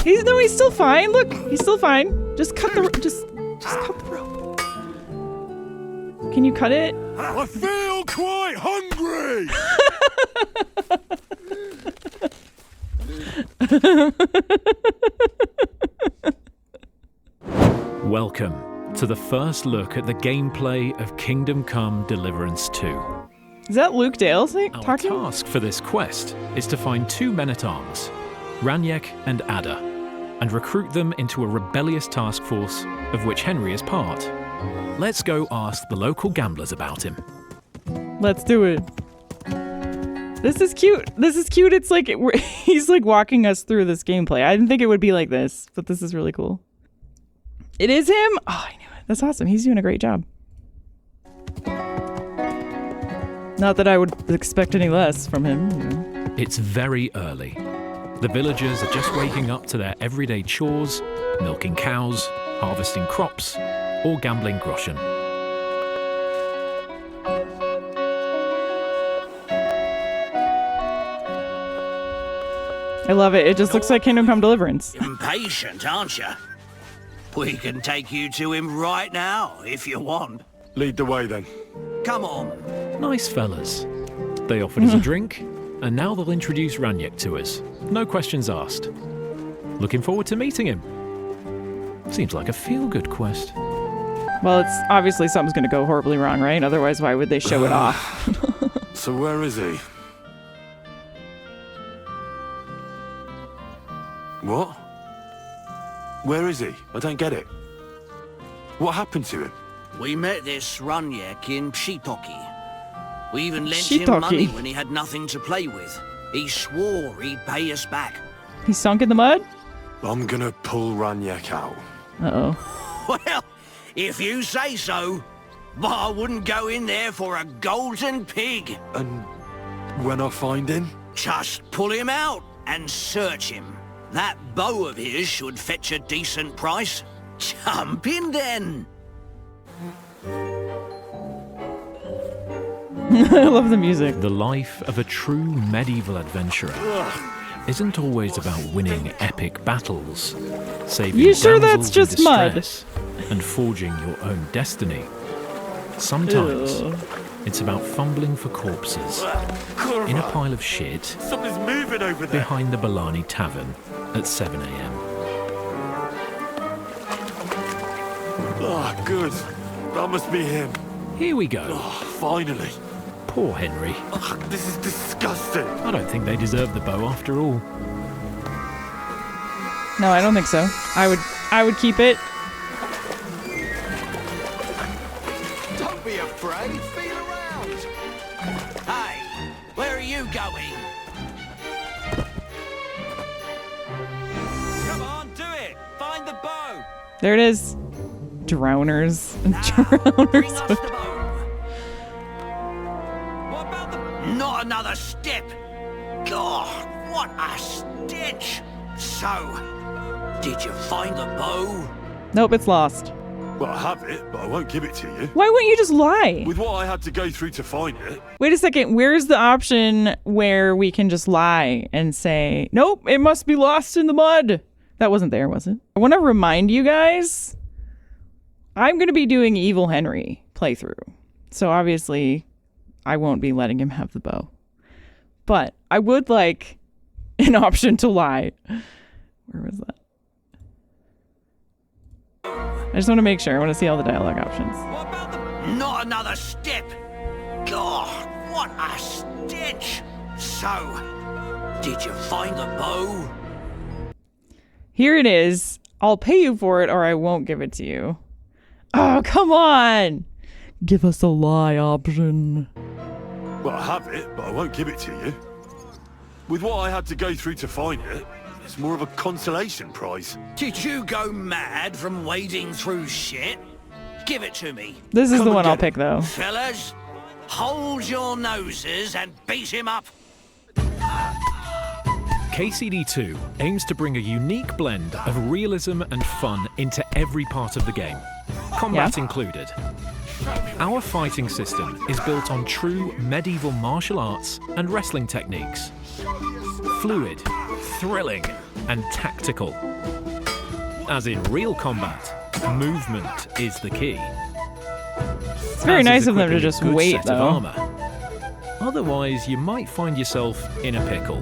He's still fine. Look, he's still fine. Just cut the just cut the rope. Can you cut it? I feel quite hungry. Welcome to the first look at the gameplay of Kingdom Come Deliverance 2. Is that Luke Dale Our talking? task for this quest is to find two men-at-arms, Raniek and Ada, and recruit them into a rebellious task force of which Henry is part. Let's go ask the local gamblers about him. Let's do it. This is cute. This is cute. It's like he's like walking us through this gameplay. I didn't think it would be like this, but this is really cool. It is him? Oh, I knew it. That's awesome. He's doing a great job. Not that I would expect any less from him. You know. It's very early. The villagers are just waking up to their everyday chores, milking cows, harvesting crops, or gambling groschen. I love it. It just looks like Kingdom Come Deliverance. Impatient, aren't you? We can take you to him right now, if you want. Lead the way then. Come on. Nice fellas. They offered us a drink, and now they'll introduce Raniek to us. No questions asked. Looking forward to meeting him. Seems like a feel-good quest. Well, it's obviously something's going to go horribly wrong, right? Otherwise, why would they show it off? So where is he? What? Where is he? I don't get it. What happened to him? We met this Raniek in Pshitoki. We even lent Pshitoki. him money when he had nothing to play with. He swore he'd pay us back. He's sunk in the mud? I'm gonna pull Raniek out. Uh-oh. Well, if you say so. But I wouldn't go in there for a golden pig. And when I find him? Just pull him out and search him. That bow of his should fetch a decent price. Jump in then. I love the music. The life of a true medieval adventurer isn't always about winning epic battles, saving You sure that's damsels in just mud? distress, and forging your own destiny. Sometimes it's about fumbling for corpses in a pile of shit Something's moving over there. behind the Balani Tavern at 7 a.m. Oh, good. That must be him. Here we go. Oh, finally. Poor Henry. Ugh, this is disgusting. I don't think they deserve the bow after all. No, I don't think so. I would keep it. Don't be afraid. Feel around. Hey, where are you going? Come on, do it. Find the bow. There it is. Drowners. Bring us Drowners. the bow. What about the... Not another step. God, what a stench. So, did you find the bow? Nope, it's lost. Well, I have it, but I won't give it to you. Why wouldn't you just lie? With what I had to go through to find it. Wait a second. Where's the option where we can just lie and say, nope, it must be lost in the mud? That wasn't there, was it? I want to remind you guys, I'm going to be doing Evil Henry playthrough. So obviously, I won't be letting him have the bow. But I would like an option to lie. Where was that? I just want to make sure. I want to see all the dialogue options. What about the... Not another step. God, what a stench. So, did you find the bow? Here it is. I'll pay you for it or I won't give it to you. Oh, come on. Give us a lie option. Well, I have it, but I won't give it to you. With what I had to go through to find it, it's more of a consolation prize. Did you go mad from wading through shit? Give it to me. This is Come the and one I'll get it. pick, though. Fellas, hold your noses and beat him up. KCD 2 aims to bring a unique blend of realism and fun into every part of the game, combat included. Our fighting system is built on true medieval martial arts and wrestling techniques. Fluid, thrilling, and tactical. As in real combat, movement is the key. It's very nice of them to just wait, though. Armor. Otherwise, you might find yourself in a pickle.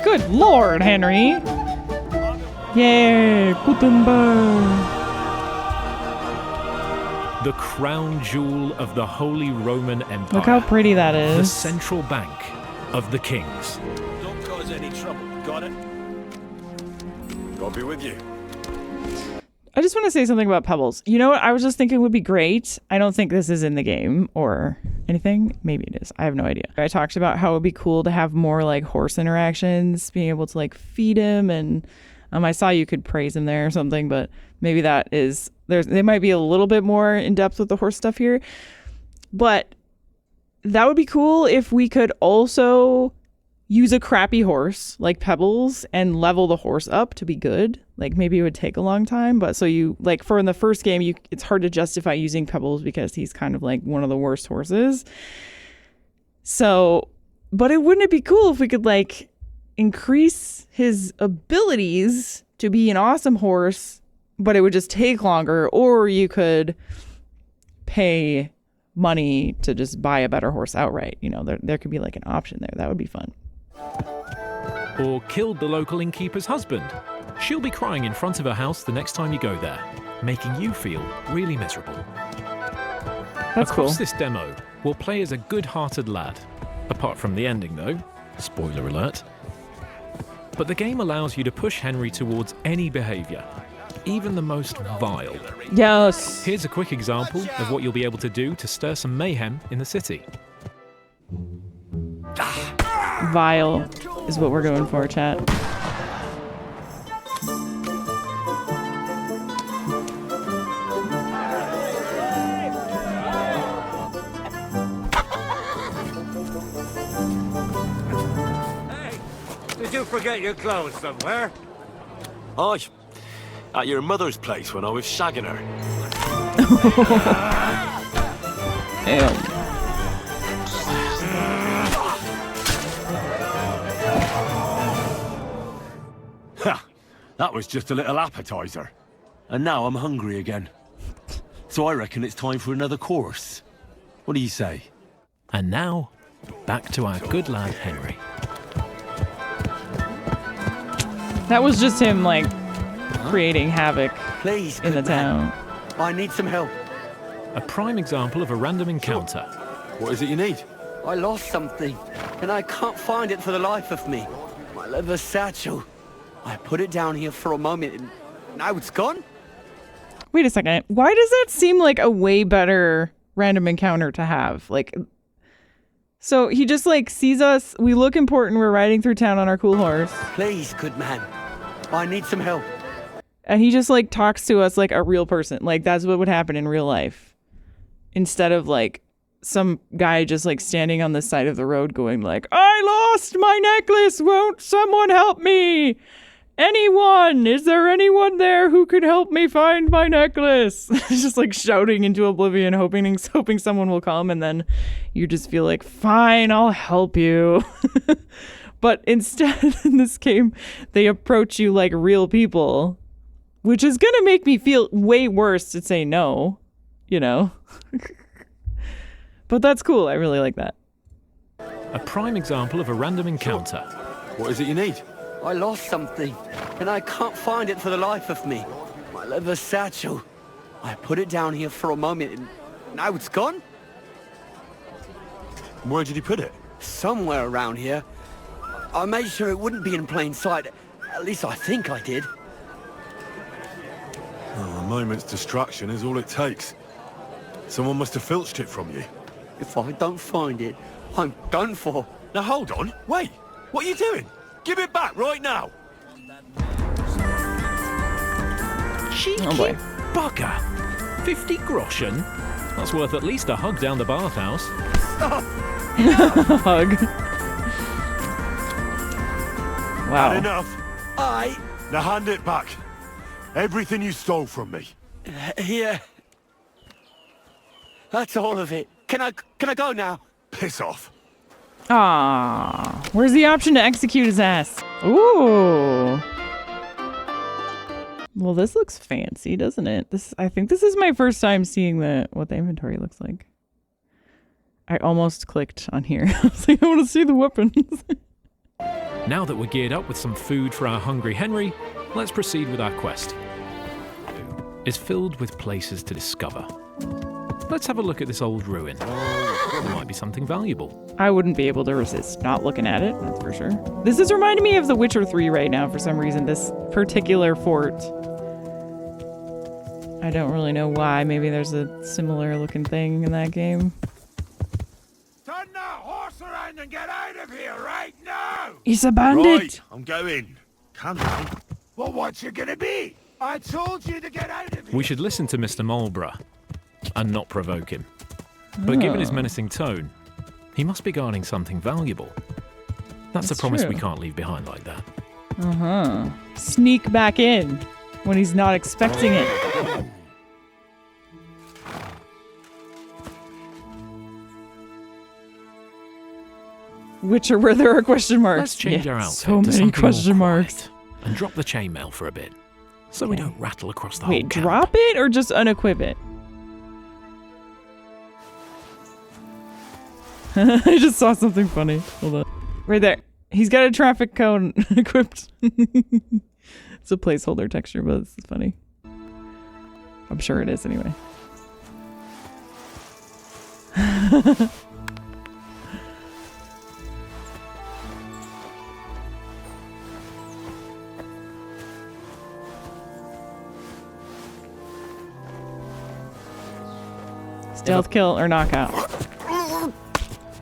Good Lord, Henry. Yay, Gutenberg. The crown jewel of the Holy Roman Empire. Look how pretty that is. The central bank of the kings. Don't cause any trouble, got it? God be with you. I just want to say something about Pebbles. You know what I was just thinking would be great? I don't think this is in the game or anything. Maybe it is. I have no idea. I talked about how it would be cool to have more like horse interactions, being able to like feed him, and I saw you could praise him there or something, but maybe that is they might be a little bit more in depth with the horse stuff here. But that would be cool if we could also use a crappy horse like Pebbles and level the horse up to be good. Like maybe it would take a long time, but so you like for in the first game, it's hard to justify using Pebbles because he's kind of like one of the worst horses. So, but wouldn't it be cool if we could like increase his abilities to be an awesome horse, but it would just take longer, or you could pay money to just buy a better horse outright. You know, there could be like an option there. That would be fun. Or killed the local innkeeper's husband. She'll be crying in front of her house the next time you go there, making you feel really miserable. That's cool. Across this demo, we'll play as a good-hearted lad. Apart from the ending, though. Spoiler alert. But the game allows you to push Henry towards any behavior, even the most vile. Yes. Here's a quick example of what you'll be able to do to stir some mayhem in the city. Vile is what we're going for, chat. Did you forget your clothes somewhere? Aye. At your mother's place when I was shagging her. Ew. Ha! That was just a little appetizer. And now I'm hungry again. So I reckon it's time for another course. What do you say? And now, back to our good lad Henry. That was just him, like, creating havoc Please, in the good man. town. I need some help. A prime example of a random encounter. What is it you need? I lost something, and I can't find it for the life of me. My leather satchel. I put it down here for a moment, and now it's gone? Wait a second. Why does that seem like a way better random encounter to have? Like, so he just like sees us. We look important. We're riding through town on our cool horse. Please, good man. I need some help. And he just like talks to us like a real person. Like that's what would happen in real life. Instead of like some guy just like standing on the side of the road going like, I lost my necklace. Won't someone help me? Anyone? Is there anyone there who could help me find my necklace? Just like shouting into oblivion, hoping someone will come, and then you just feel like, fine, I'll help you. But instead, in this game, they approach you like real people, which is gonna make me feel way worse to say no, you know? But that's cool. I really like that. A prime example of a random encounter. What is it you need? I lost something, and I can't find it for the life of me. My leather satchel. I put it down here for a moment, and now it's gone? Where did you put it? Somewhere around here. I made sure it wouldn't be in plain sight. At least I think I did. Oh, a moment's distraction is all it takes. Someone must have filched it from you. If I don't find it, I'm done for. Now hold on, wait. What are you doing? Give it back right now. Cheeky Oh boy. bugger. 50 groschen? That's worth at least a hug down the bathhouse. Hug. Wow. Had enough. Now hand it back. Everything you stole from me. Here. That's all of it. Can I go now? Piss off. Ah, where's the option to execute his ass? Ooh. Well, this looks fancy, doesn't it? I think this is my first time seeing what the inventory looks like. I almost clicked on here. I was like, I want to see the weapons. Now that we're geared up with some food for our hungry Henry, let's proceed with our quest. It's filled with places to discover. Let's have a look at this old ruin. There might be something valuable. I wouldn't be able to resist not looking at it, that's for sure. This is reminding me of The Witcher 3 right now for some reason, this particular fort. I don't really know why. Maybe there's a similar looking thing in that game. Turn that horse around and get out of here right now! He's a bandit! Right, I'm going. Calm down. Well, what's it gonna be? I told you to get out of here! We should listen to Mr. Marlborough and not provoke him. But given his menacing tone, he must be guarding something valuable. That's a promise we can't leave behind like that. Uh-huh. Sneak back in when he's not expecting it. Witcher where there are question marks. Let's change our outfit so to many something question more marks. quiet and drop the chainmail for a bit, so we don't rattle across the whole Wait, camp. drop it or just unequip it? I just saw something funny. Hold on. Right there. He's got a traffic cone equipped. It's a placeholder texture, but it's funny. I'm sure it is anyway. Stealth kill or knockout.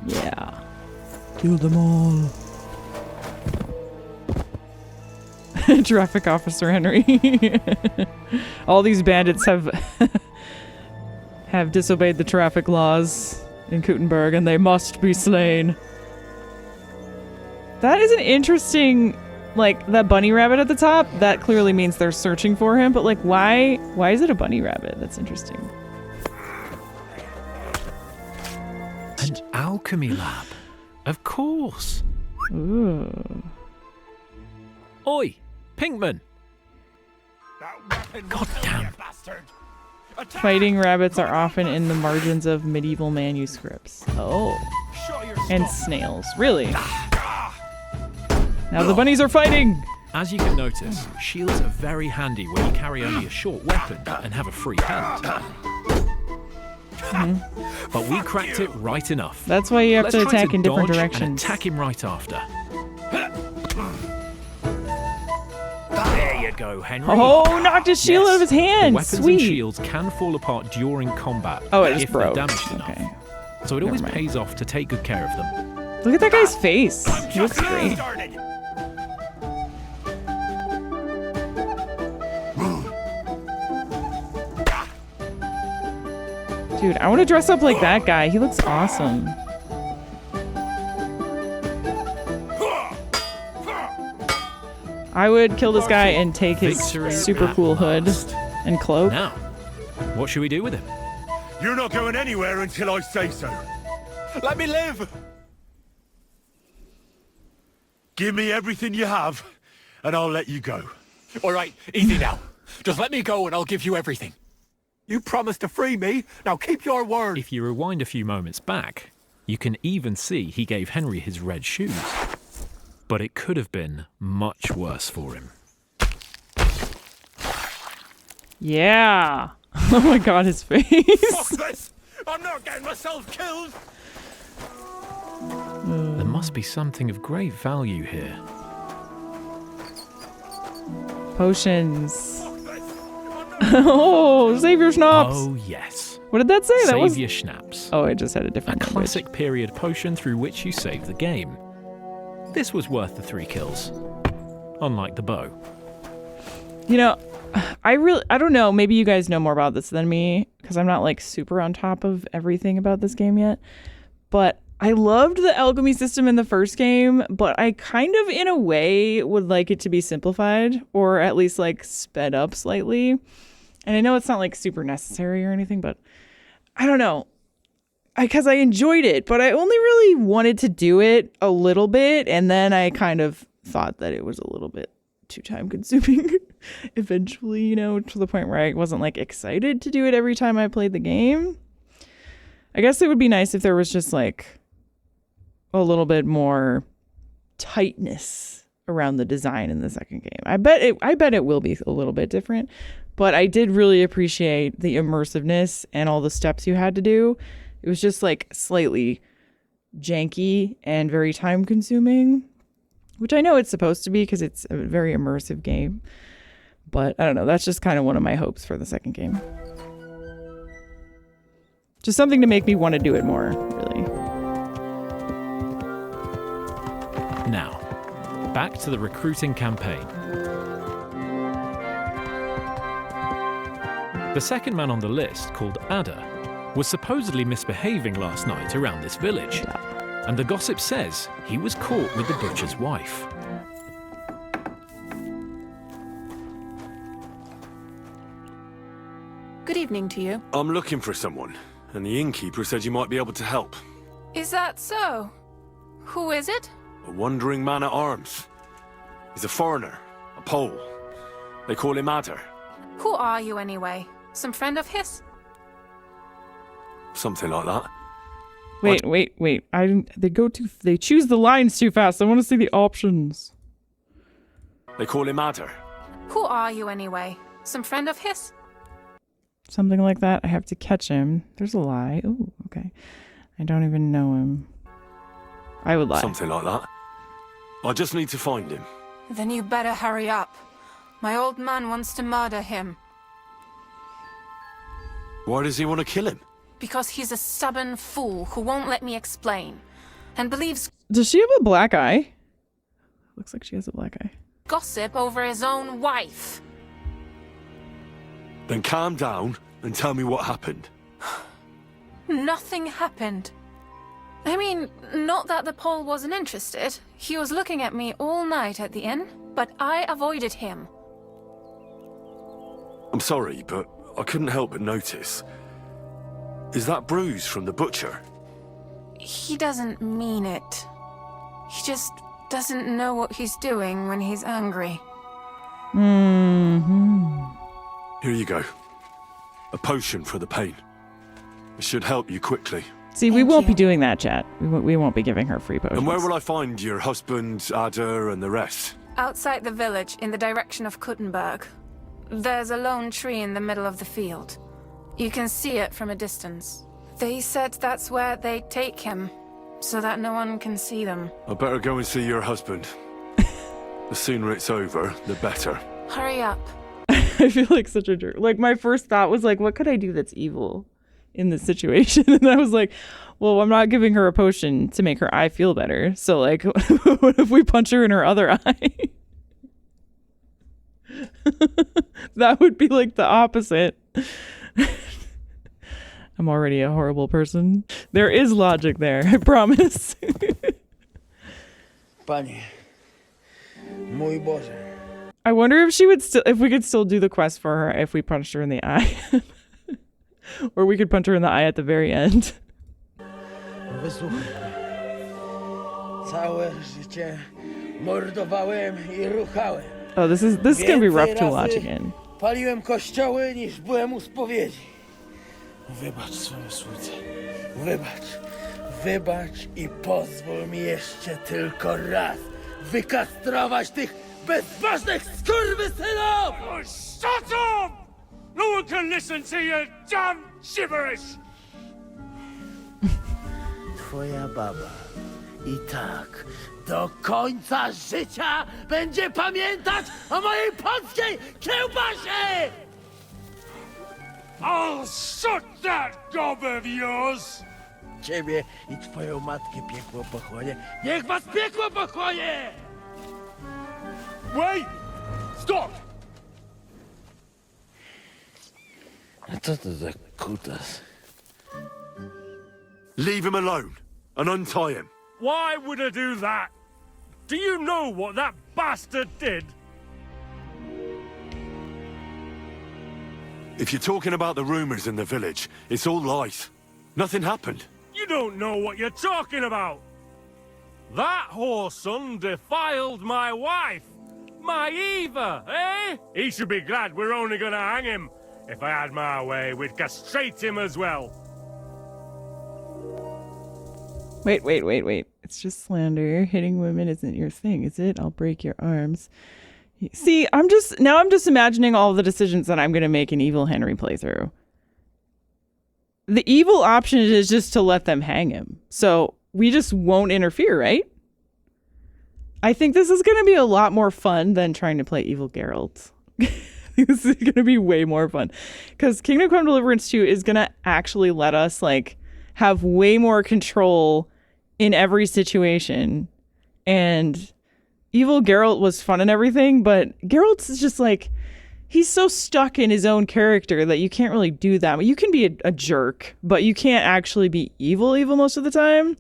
Yeah. Kill them all. Traffic officer Henry. All these bandits have disobeyed the traffic laws in Kuttenberg and they must be slain. That is an interesting, like, that bunny rabbit at the top, that clearly means they're searching for him, but like why is it a bunny rabbit? That's interesting. An alchemy lab. Of course. Ooh. Oi, Pinkman. God damn. Fighting rabbits are often in the margins of medieval manuscripts. Oh. And snails. Really? Now the bunnies are fighting! As you can notice, shields are very handy when you carry only a short weapon and have a free hand. But we cracked it right enough. That's why you have Let's to try attack in different dodge and directions. attack him right after. There you go, Henry. Oh, knocked his shield out of his hand! The weapons Sweet! and shields can fall apart during combat Oh, it just if they're broke. damaged enough. Okay. So it always Never mind. pays off to take good care of them. Look at that guy's face. He looks great. Dude, I want to dress up like that guy. He looks awesome. I would kill this guy and take his Victory super at cool hood last. and cloak. Now, what should we do with him? You're not going anywhere until I say so. Let me live! Give me everything you have, and I'll let you go. All right, easy now. Just let me go and I'll give you everything. You promised to free me, now keep your word. If you rewind a few moments back, you can even see he gave Henry his red shoes. But it could have been much worse for him. Yeah. Oh my god, his face. Fuck this! I'm not getting myself killed! There must be something of great value here. Potions. Oh, save your schnapps. Oh, yes. What did that say? That was. Save your schnapps. Oh, it just had a A different language. classic period potion through which you save the game. This was worth the 3 kills. Unlike the bow. You know, I don't know. Maybe you guys know more about this than me because I'm not like super on top of everything about this game yet. But I loved the alchemy system in the first game, but I kind of, in a way, would like it to be simplified or at least like sped up slightly. And I know it's not like super necessary or anything, but I don't know. because I enjoyed it, but I only really wanted to do it a little bit, and then I kind of thought that it was a little bit too time consuming eventually, you know, to the point where I wasn't like excited to do it every time I played the game. I guess it would be nice if there was just like a little bit more tightness around the design in the second game. I bet it will be a little bit different, but I did really appreciate the immersiveness and all the steps you had to do. It was just like slightly janky and very time consuming, which I know it's supposed to be because it's a very immersive game. But I don't know. That's just kind of one of my hopes for the second game. Just something to make me want to do it more, really. Now, back to the recruiting campaign. The second man on the list, called Ada, was supposedly misbehaving last night around this village. And the gossip says he was caught with the butcher's wife. Good evening to you. I'm looking for someone, and the innkeeper said you might be able to help. Is that so? Who is it? A wandering man at arms. He's a foreigner, a Pole. They call him Ada. Who are you anyway? Some friend of his? Something like that. Wait. They choose the lines too fast. I want to see the options. They call him Ada. Who are you anyway? Some friend of his? Something like that. I have to catch him. There's a lie. Oh, okay. I don't even know him. I would lie. Something like that. I just need to find him. Then you better hurry up. My old man wants to murder him. Why does he want to kill him? Because he's a stubborn fool who won't let me explain. And believes Does she have a black eye? Looks like she has a black eye. gossip over his own wife. Then calm down and tell me what happened. Nothing happened. I mean, not that the Pole wasn't interested. He was looking at me all night at the inn, but I avoided him. I'm sorry, but I couldn't help but notice. Is that bruise from the butcher? He doesn't mean it. He just doesn't know what he's doing when he's angry. Here you go. A potion for the pain. It should help you quickly. See, we Thank won't be you. doing that, chat. We won't be giving her free potions. And where will I find your husband, Ada, and the rest? Outside the village, in the direction of Kuttenberg. There's a lone tree in the middle of the field. You can see it from a distance. They said that's where they take him, so that no one can see them. I better go and see your husband. The sooner it's over, the better. Hurry up. I feel like such a jerk. Like, my first thought was like, what could I do that's evil in this situation? And I was like, well, I'm not giving her a potion to make her eye feel better. So, like, what if we punch her in her other eye? That would be like the opposite. I'm already a horrible person. There is logic there, I promise. Panie, mój Boże. I wonder if we could still do the quest for her if we punched her in the eye. Or we could punch her in the eye at the very end. Wysłuchaj mnie. Całe życie mordowałem i ruchałem. Oh, this is gonna be rough to Więcej watch razy again. Paliłem kościoły niż byłem u spowiedzi. Wybacz swoją słudze. Wybacz i pozwól mi jeszcze tylko raz wykastrować tych bezbożnych skurwysynów! Oh, shut up! No one can listen to your damn gibberish! Twoja baba i tak do końca życia będzie pamiętać o mojej polskiej kiełbasie! I'll shut that gob of yours! Ciebie i twoją matkę piekło pochłonie. Niech was piekło pochłonie! Wait! Stop! A co to za kutas? Leave him alone and untie him. Why would I do that? Do you know what that bastard did? If you're talking about the rumors in the village, it's all lies. Nothing happened. You don't know what you're talking about. That whoreson defiled my wife. My Eva, eh? He should be glad we're only gonna hang him. If I had my way, we'd castrate him as well. Wait. It's just slander. Hitting women isn't your thing, is it? I'll break your arms. See, I'm just imagining all the decisions that I'm going to make in Evil Henry playthrough. The evil option is just to let them hang him. So we just won't interfere, right? I think this is going to be a lot more fun than trying to play Evil Geralt. This is going to be way more fun. Because Kingdom Come Deliverance 2 is going to actually let us, like, have way more control in every situation. And Evil Geralt was fun and everything, but Geralt is just like, he's so stuck in his own character that you can't really do that. You can be a jerk, but you can't actually be evil most of the time.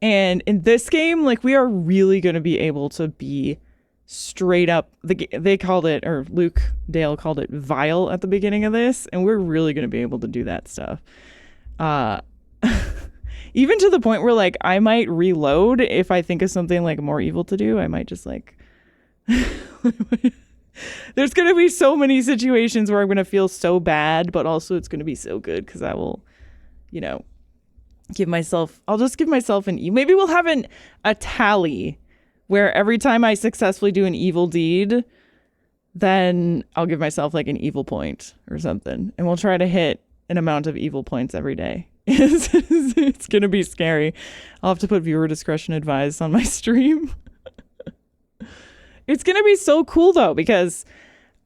And in this game, like, we are really going to be able to be straight up. They called it, or Luke Dale called it, vile at the beginning of this, and we're really going to be able to do that stuff. Even to the point where, like, I might reload if I think of something, like, more evil to do. I might just, like... There's going to be so many situations where I'm going to feel so bad, but also it's going to be so good because I will, you know, I'll just give myself an... Maybe we'll have a tally where every time I successfully do an evil deed, then I'll give myself, like, an evil point or something. And we'll try to hit an amount of evil points every day. It's gonna be scary. I'll have to put viewer discretion advised on my stream. It's gonna be so cool though, because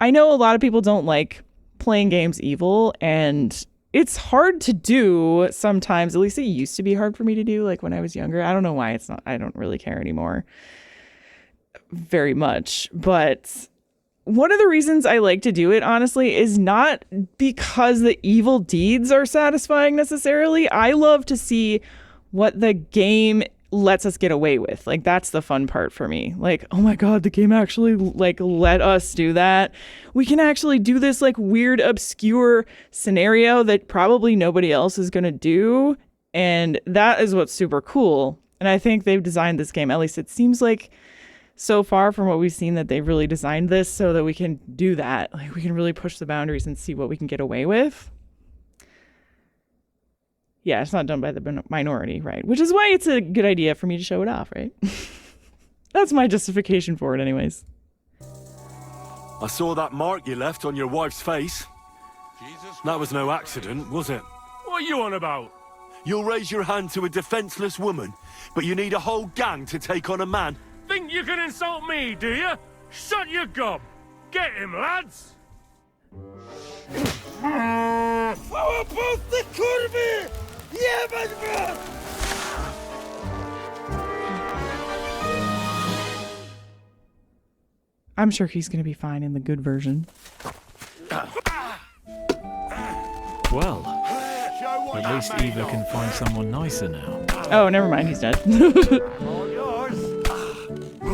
I know a lot of people don't like playing games evil, and it's hard to do sometimes. At least it used to be hard for me to do, like when I was younger. I don't know why it's not. I don't really care anymore very much, but one of the reasons I like to do it, honestly, is not because the evil deeds are satisfying necessarily. I love to see what the game lets us get away with. Like, that's the fun part for me. Like, oh my God, the game actually, like, let us do that. We can actually do this, like, weird, obscure scenario that probably nobody else is going to do. And that is what's super cool. And I think they've designed this game, at least it seems like, so far from what we've seen, that they've really designed this so that we can do that. Like, we can really push the boundaries and see what we can get away with. Yeah, it's not done by the minority, right? Which is why it's a good idea for me to show it off, right? That's my justification for it anyways. I saw that mark you left on your wife's face. That was no accident, was it? What are you on about? You'll raise your hand to a defenseless woman, but you need a whole gang to take on a man. Think you can insult me, do you? Shut your gob! Get him, lads! I'm sure he's going to be fine in the good version. Well, at least Eva can find someone nicer now. Oh, never mind. He's dead.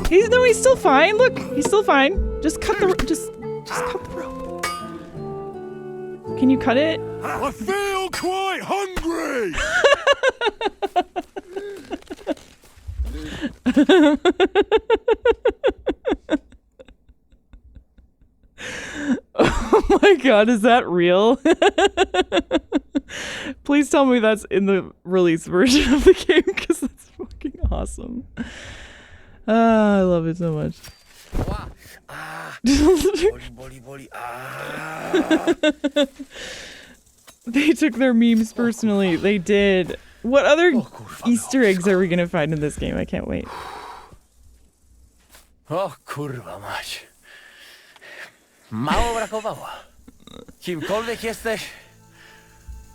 He's still fine. Look, he's still fine. Just cut the just cut the rope. Can you cut it? I feel quite hungry. Oh my God, is that real? Please tell me that's in the release version of the game, because that's fucking awesome. I love it so much. They took their memes personally. They did. What other Easter eggs are we going to find in this game? I can't wait. O kurwa mać. Mało brakowało. Kimkolwiek jesteś,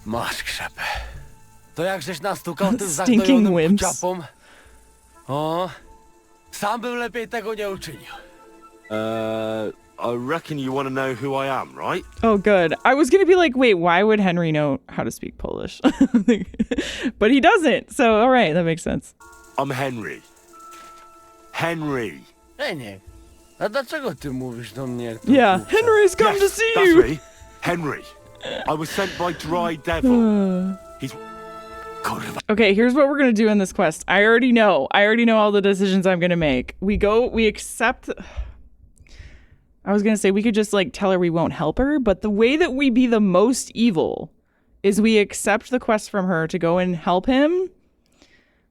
masz krzepę. To jak żeś nastukał tym zagnojonym kuciapom? O, sam bym lepiej tego nie uczynił. I reckon you want to know who I am, right? Oh, good. I was going to be like, wait, why would Henry know how to speak Polish? But he doesn't. So, all right, that makes sense. I'm Henry. Henry. Nie. A dlaczego ty mówisz do mnie? Yeah, Henry's come to see you. That's me. Henry. I was sent by Dry Devil. He's... Okay, here's what we're gonna do in this quest. I already know all the decisions I'm gonna make. We accept. I was gonna say we could just like tell her we won't help her, but the way that we be the most evil is we accept the quest from her to go and help him,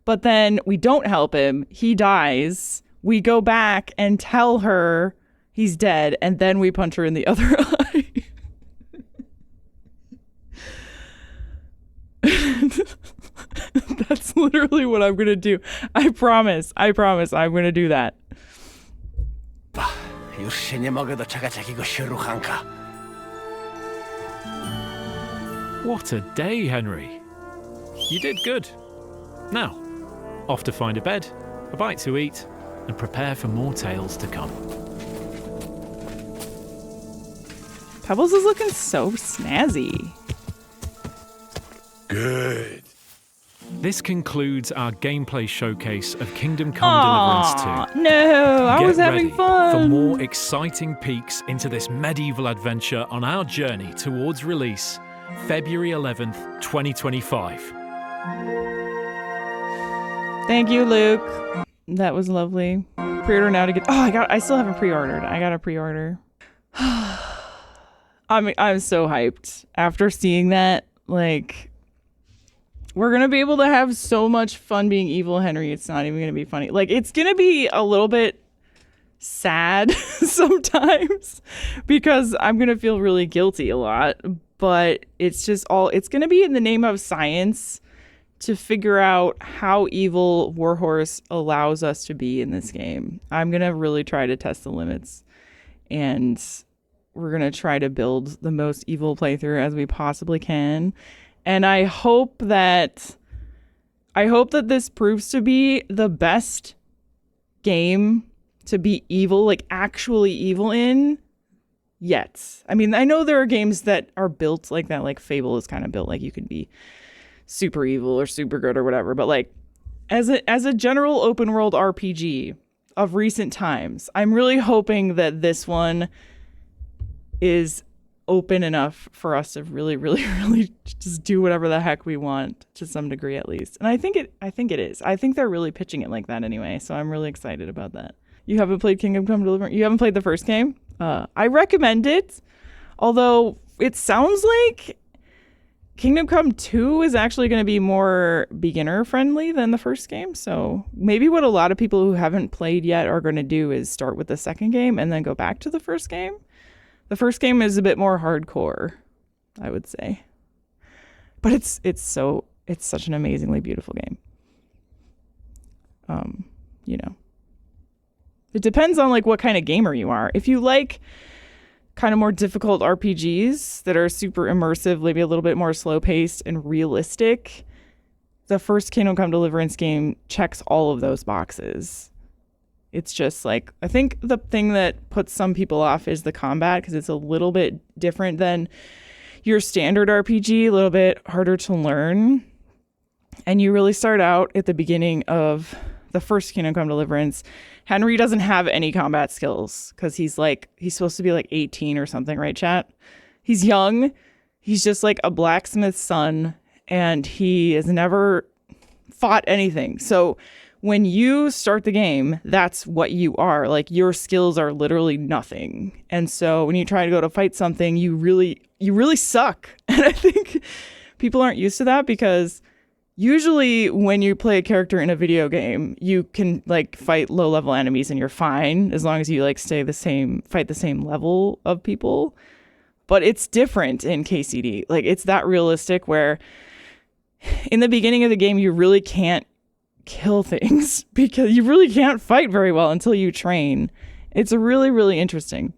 but then we don't help him. He dies. We go back and tell her he's dead, and then we punch her in the other eye. That's literally what I'm gonna do. I promise I'm gonna do that. Już się nie mogę doczekać jakiegoś ruchanka. What a day, Henry. You did good. Now, off to find a bed, a bite to eat, and prepare for more tales to come. Pebbles is looking so snazzy. Good. This concludes our gameplay showcase of Kingdom Come Deliverance 2. No, I Get was having ready fun. for more exciting peeks into this medieval adventure on our journey towards release, February 11th, 2025. Thank you, Luke. That was lovely. Pre-order now to get. Oh, I still haven't pre-ordered. I got to pre-order. I'm so hyped after seeing that. Like, we're gonna be able to have so much fun being evil Henry. It's not even gonna be funny. Like, it's gonna be a little bit sad sometimes because I'm gonna feel really guilty a lot. But it's gonna be in the name of science to figure out how evil Warhorse allows us to be in this game. I'm gonna really try to test the limits, and we're gonna try to build the most evil playthrough as we possibly can. And I hope that this proves to be the best game to be evil, like actually evil in yet. I mean, I know there are games that are built like that, like Fable is kind of built like you can be super evil or super good or whatever. But like as a general open world RPG of recent times, I'm really hoping that this one is open enough for us to really, really, really just do whatever the heck we want to some degree at least. And I think it is. I think they're really pitching it like that anyway. So I'm really excited about that. You haven't played Kingdom Come Deliverance? You haven't played the first game? I recommend it. Although it sounds like Kingdom Come 2 is actually going to be more beginner friendly than the first game. So maybe what a lot of people who haven't played yet are going to do is start with the second game and then go back to the first game. The first game is a bit more hardcore, I would say. But it's such an amazingly beautiful game. You know. It depends on like what kind of gamer you are. If you like kind of more difficult RPGs that are super immersive, maybe a little bit more slow-paced and realistic, the first Kingdom Come Deliverance game checks all of those boxes. It's just like, I think the thing that puts some people off is the combat, because it's a little bit different than your standard RPG, a little bit harder to learn. And you really start out at the beginning of the first Kingdom Come Deliverance. Henry doesn't have any combat skills because he's supposed to be like 18 or something, right, chat? He's young. He's just like a blacksmith's son, and he has never fought anything. So when you start the game, that's what you are. Like, your skills are literally nothing. And so when you try to go to fight something, you really suck. And I think people aren't used to that, because usually when you play a character in a video game, you can like fight low level enemies and you're fine as long as you like fight the same level of people. But it's different in KCD. Like, it's that realistic where in the beginning of the game, you really can't kill things because you really can't fight very well until you train. It's really, really interesting.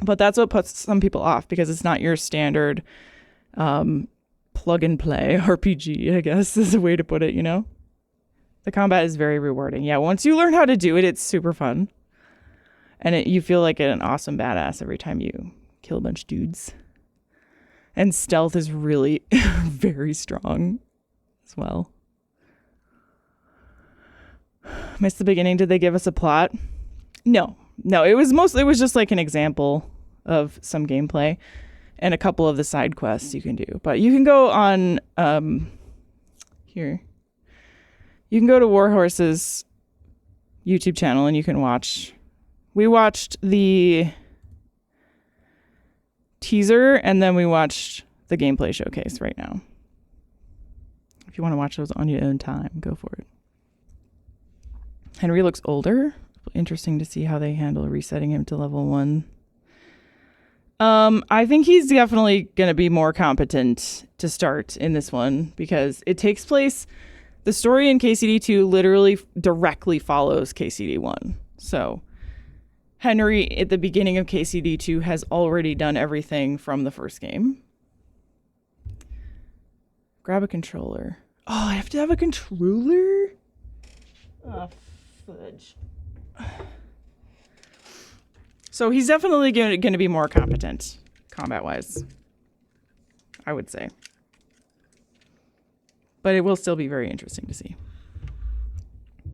But that's what puts some people off, because it's not your standard plug and play RPG, I guess is a way to put it, you know? The combat is very rewarding. Yeah, once you learn how to do it, it's super fun. And you feel like an awesome badass every time you kill a bunch of dudes. And stealth is really very strong as well. Missed the beginning. Did they give us a plot? No, it was just like an example of some gameplay and a couple of the side quests you can do. But you can go on here. You can go to Warhorse's YouTube channel and you can watch. We watched the teaser and then we watched the gameplay showcase right now. If you want to watch those on your own time, go for it. Henry looks older. Interesting to see how they handle resetting him to level 1. I think he's definitely going to be more competent to start in this one because it takes place. The story in KCD 2 literally directly follows KCD 1. So Henry at the beginning of KCD 2 has already done everything from the first game. Grab a controller. Oh, I have to have a controller? Oh, fudge. So he's definitely going to be more competent combat-wise, I would say. But it will still be very interesting to see.